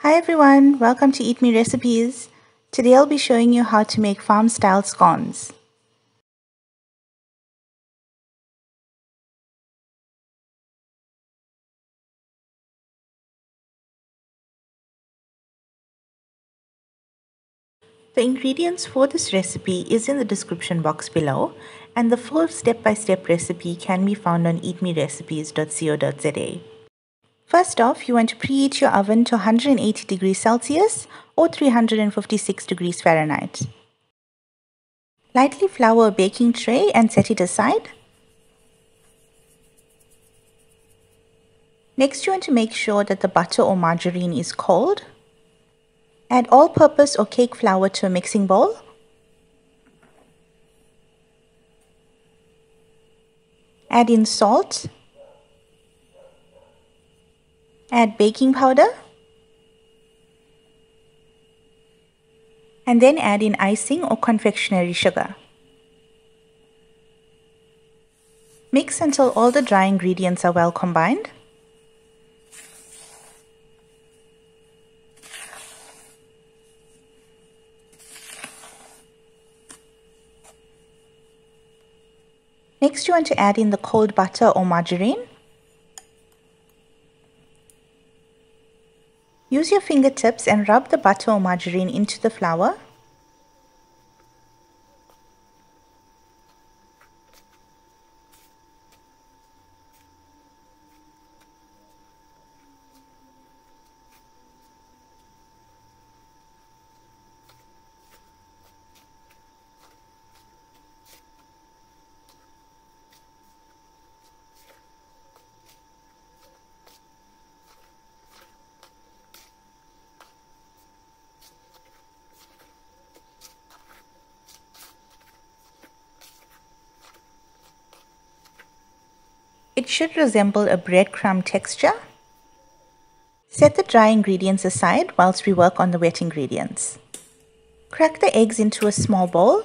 Hi everyone, welcome to EatMee Recipes. Today I'll be showing you how to make farm style scones. The ingredients for this recipe is in the description box below, and the full step-by-step recipe can be found on eatmeerecipes.co.za. First off, you want to preheat your oven to 180 degrees Celsius or 356 degrees Fahrenheit. Lightly flour a baking tray and set it aside. Next, you want to make sure that the butter or margarine is cold. Add all-purpose or cake flour to a mixing bowl. Add in salt. Add baking powder. And then add in icing or confectionery sugar. Mix until all the dry ingredients are well combined. Next, you want to add in the cold butter or margarine. Use your fingertips and rub the butter or margarine into the flour. It should resemble a breadcrumb texture. Set the dry ingredients aside whilst we work on the wet ingredients. Crack the eggs into a small bowl.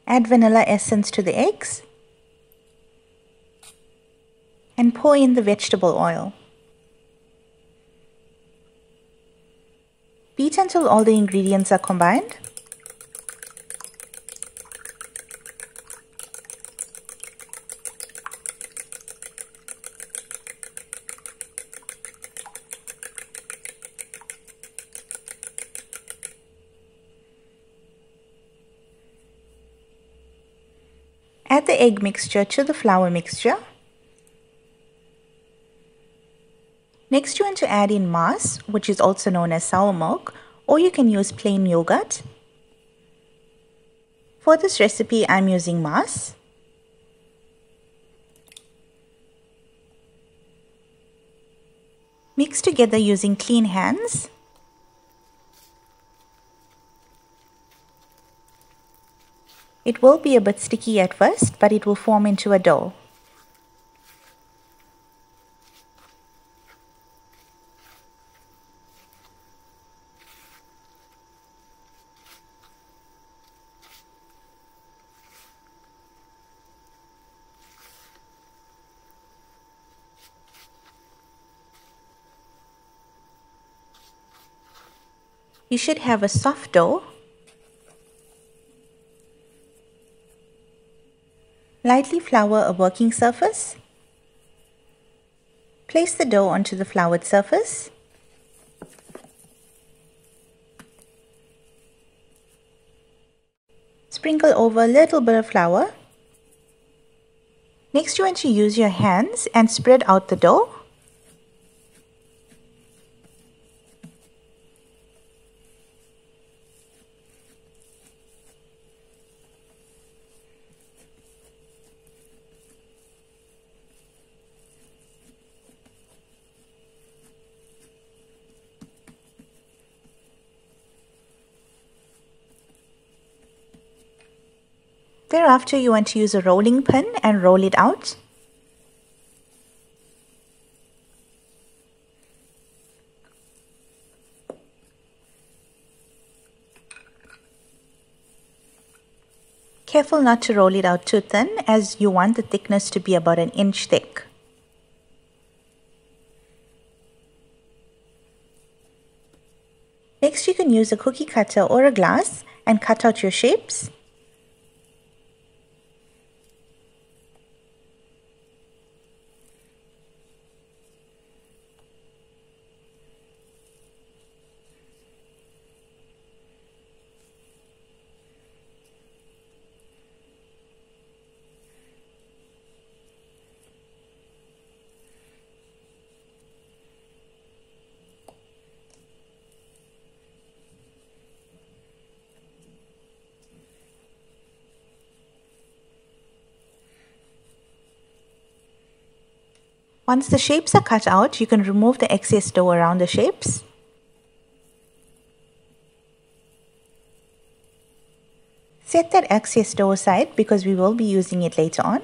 Add vanilla essence to the eggs. And pour in the vegetable oil. Beat until all the ingredients are combined. Add the egg mixture to the flour mixture. Next, you want to add in mass, which is also known as sour milk, or you can use plain yogurt. For this recipe, I'm using mass. Mix together using clean hands. It will be a bit sticky at first, but it will form into a dough. You should have a soft dough. Lightly flour a working surface. Place the dough onto the floured surface. Sprinkle over a little bit of flour. Next, you want to use your hands and spread out the dough. Thereafter, you want to use a rolling pin and roll it out. Careful not to roll it out too thin, as you want the thickness to be about an inch thick. Next, you can use a cookie cutter or a glass and cut out your shapes. Once the shapes are cut out, you can remove the excess dough around the shapes. Set that excess dough aside because we will be using it later on.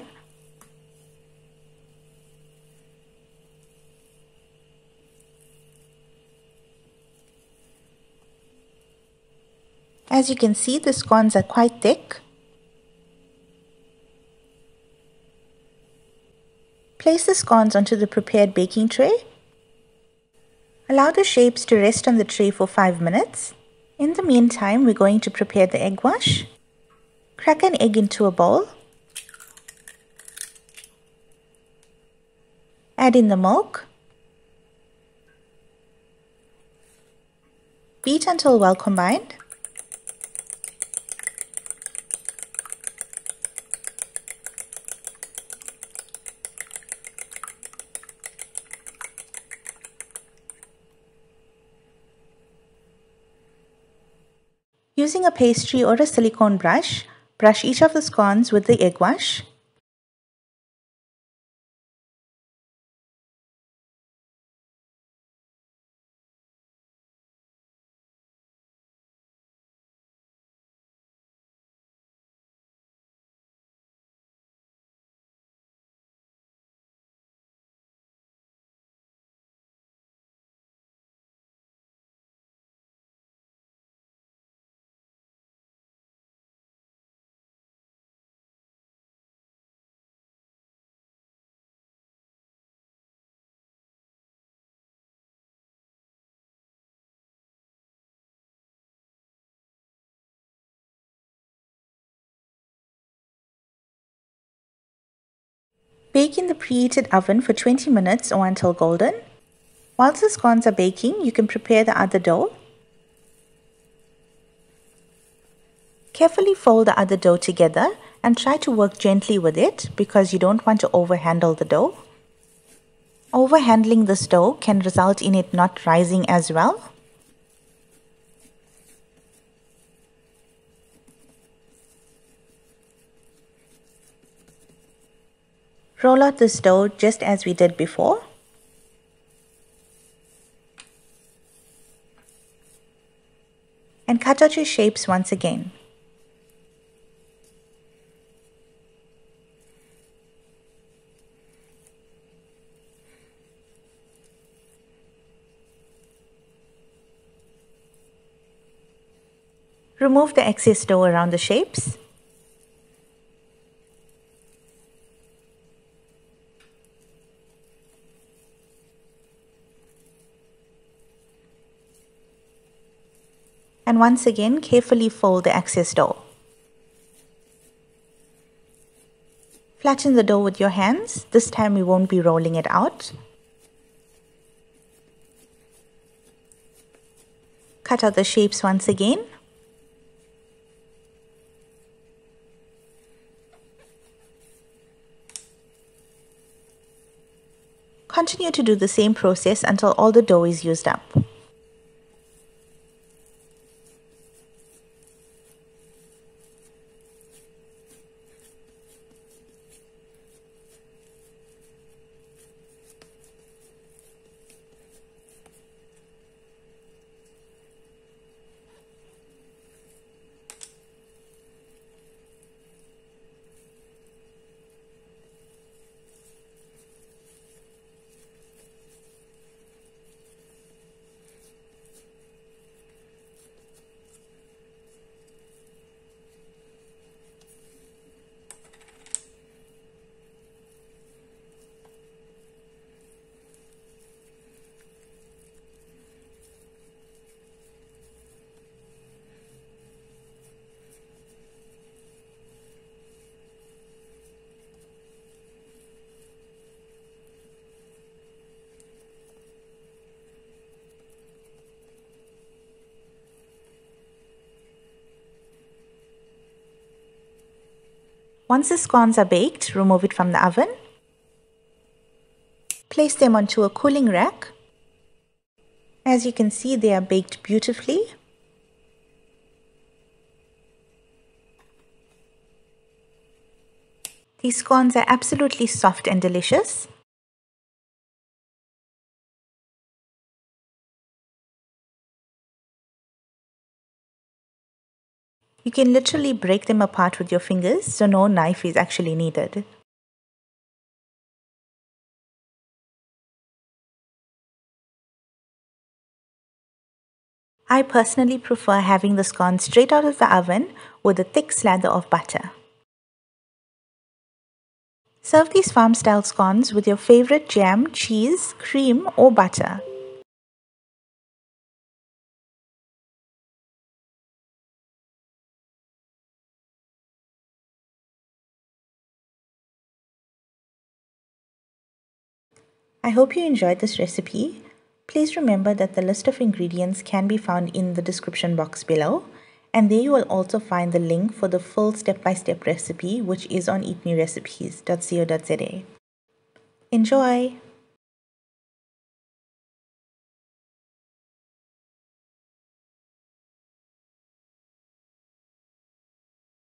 As you can see, the scones are quite thick. Place the scones onto the prepared baking tray. Allow the shapes to rest on the tray for 5 minutes. In the meantime, we're going to prepare the egg wash. Crack an egg into a bowl. Add in the milk. Beat until well combined. Using a pastry or a silicone brush, brush each of the scones with the egg wash. Bake in the preheated oven for 20 minutes or until golden. Whilst the scones are baking, you can prepare the other dough. Carefully fold the other dough together and try to work gently with it because you don't want to overhandle the dough. Overhandling this dough can result in it not rising as well. Roll out this dough just as we did before. And cut out your shapes once again. Remove the excess dough around the shapes. And once again, carefully fold the excess dough. Flatten the dough with your hands. This time we won't be rolling it out. Cut out the shapes once again. Continue to do the same process until all the dough is used up. Once the scones are baked, remove it from the oven. Place them onto a cooling rack. As you can see, they are baked beautifully. These scones are absolutely soft and delicious. You can literally break them apart with your fingers, so no knife is actually needed. I personally prefer having the scones straight out of the oven with a thick slather of butter. Serve these farm style scones with your favorite jam, cheese, cream or butter. I hope you enjoyed this recipe. Please remember that the list of ingredients can be found in the description box below, and there you will also find the link for the full step-by-step recipe, which is on eatmeerecipes.co.za. Enjoy!